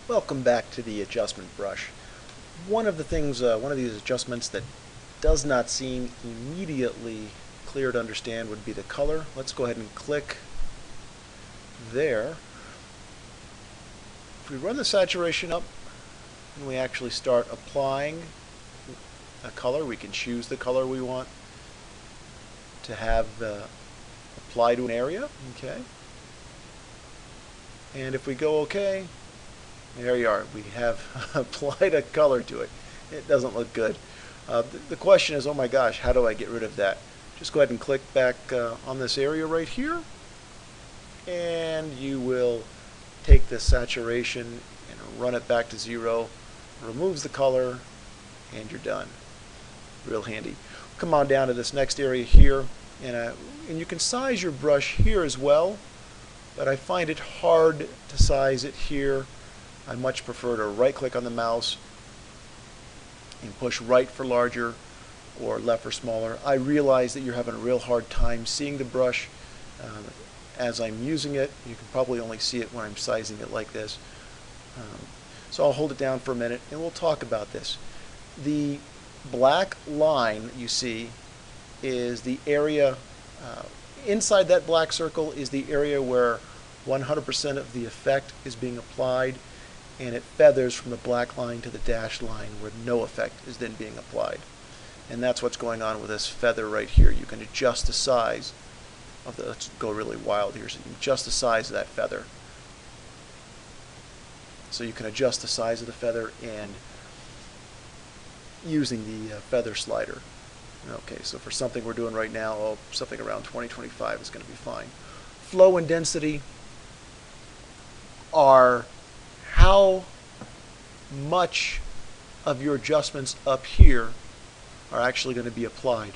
Welcome back to the adjustment brush. One of these adjustments that does not seem immediately clear to understand would be the color. Let's go ahead and click there. If we run the saturation up and we actually start applying a color, we can choose the color we want to have apply to an area. Okay. And if we go OK, there you are. We have applied a color to it. It doesn't look good. The question is, oh my gosh, how do I get rid of that? Just go ahead and click back on this area right here, and you will take the saturation and run it back to 0. Removes the color, and you're done. Real handy. Come on down to this next area here, and you can size your brush here as well, but I find it hard to size it here. I much prefer to right click on the mouse and push right for larger or left for smaller. I realize that you're having a real hard time seeing the brush as I'm using it. You can probably only see it when I'm sizing it like this. So I'll hold it down for a minute and we'll talk about this. The black line you see is the area, inside that black circle is the area where 100% of the effect is being applied, and it feathers from the black line to the dashed line where no effect is then being applied. And that's what's going on with this feather right here. You can adjust the size of the, let's go really wild here, so you can adjust the size of that feather. So you can adjust the size of the feather and using the feather slider. Okay, so for something we're doing right now, something around 2025 is going to be fine. Flow and density are how much of your adjustments up here are actually going to be applied.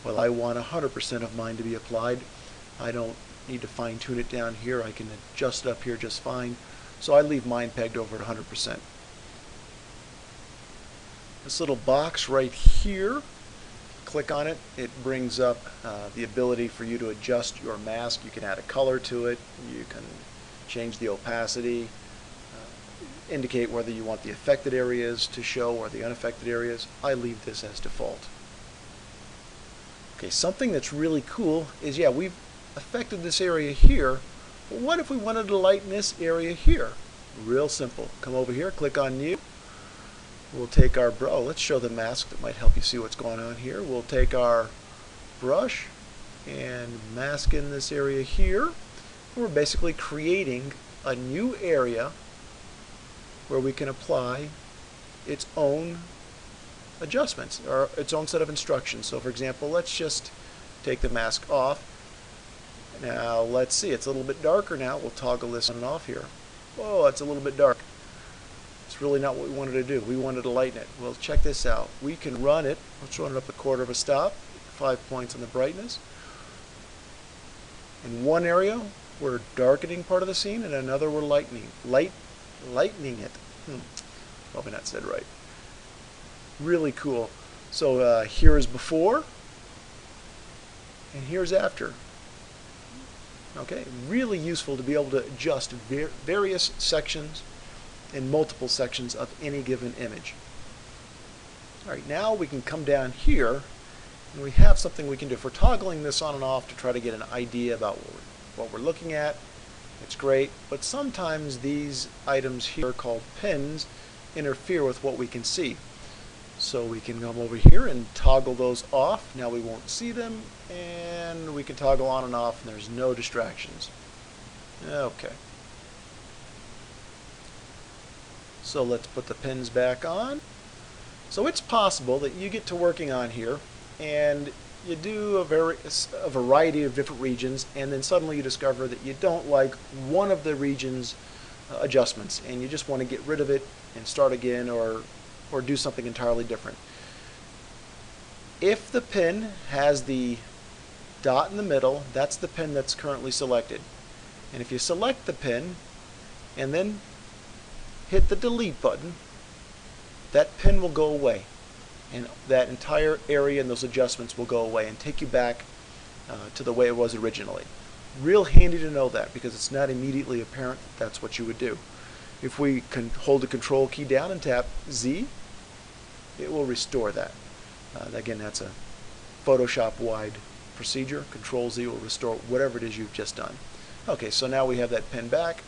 Well, I want 100% of mine to be applied. I don't need to fine tune it down here. I can adjust it up here just fine. So I leave mine pegged over at 100%. This little box right here, click on it. It brings up the ability for you to adjust your mask. You can add a color to it. You can change the opacity. Indicate whether you want the affected areas to show or the unaffected areas. I leave this as default. Okay, something that's really cool is, yeah, we've affected this area here, but what if we wanted to lighten this area here? Real simple. Come over here, click on New. We'll take our brush. Oh, let's show the mask that might help you see what's going on here. We'll take our brush and mask in this area here. We're basically creating a new area where we can apply its own adjustments or its own set of instructions. So for example, let's just take the mask off. Now let's see, it's a little bit darker now. We'll toggle this on and off here. Whoa, it's a little bit dark. It's really not what we wanted to do. We wanted to lighten it. Well, check this out. We can run it. Let's run it up 1/4 of a stop, 5 points on the brightness. In one area, we're darkening part of the scene, and another we're lightening it. Probably not said right. Really cool. So here is before, and here's after. Okay, really useful to be able to adjust various sections and multiple sections of any given image. All right, now we can come down here, and we have something we can do. If we're toggling this on and off to try to get an idea about what we're looking at, it's great, but sometimes these items here called pins interfere with what we can see. So we can come over here and toggle those off. Now we won't see them, and we can toggle on and off, and there's no distractions. Okay. So let's put the pins back on. So it's possible that you get to working on here, and you do a variety of different regions, and then suddenly you discover that you don't like one of the region's adjustments, and you just want to get rid of it and start again, or do something entirely different. If the pin has the dot in the middle, that's the pin that's currently selected. And if you select the pin and then hit the delete button, that pin will go away, and that entire area and those adjustments will go away and take you back to the way it was originally. Real handy to know that, because it's not immediately apparent that that's what you would do. If we can hold the control key down and tap Z, it will restore that. Again, that's a Photoshop-wide procedure. Control Z will restore whatever it is you've just done. Okay, so now we have that pen back.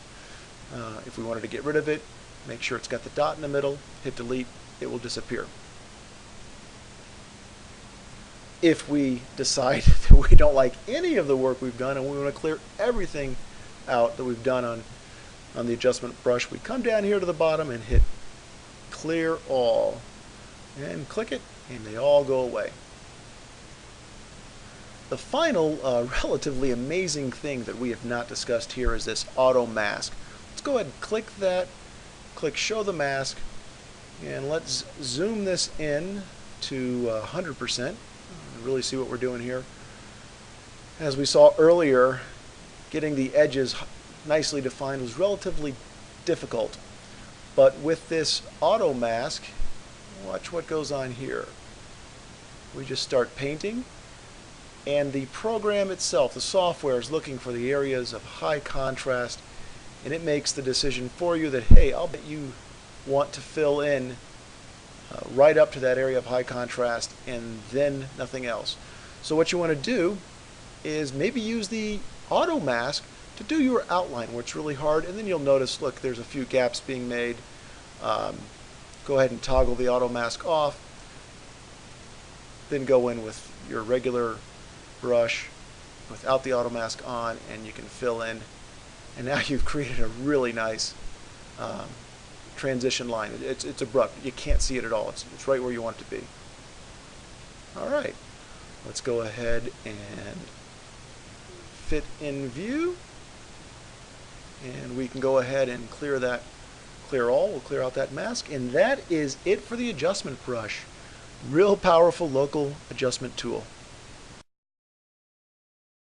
If we wanted to get rid of it, make sure it's got the dot in the middle, hit delete, it will disappear. If we decide that we don't like any of the work we've done and we want to clear everything out that we've done on the adjustment brush, we come down here to the bottom and hit clear all and click it, and they all go away. The final relatively amazing thing that we have not discussed here is this auto mask. Let's go ahead and click that, click show the mask, and let's zoom this in to 100%. Really see what we're doing here. As we saw earlier, getting the edges nicely defined was relatively difficult, but with this auto mask, watch what goes on here. We just start painting, and the program itself, the software, is looking for the areas of high contrast, and it makes the decision for you that, hey, I'll bet you want to fill in right up to that area of high contrast and then nothing else. So what you want to do is maybe use the auto mask to do your outline where it's really hard, and then you'll notice, look, there's a few gaps being made. Go ahead and toggle the auto mask off, then go in with your regular brush without the auto mask on, and you can fill in, and now you've created a really nice transition line. It's abrupt. You can't see it at all. It's right where you want it to be. Alright, let's go ahead and fit in view, and we can go ahead and clear that, clear all. We'll clear out that mask, and that is it for the adjustment brush. Real powerful local adjustment tool.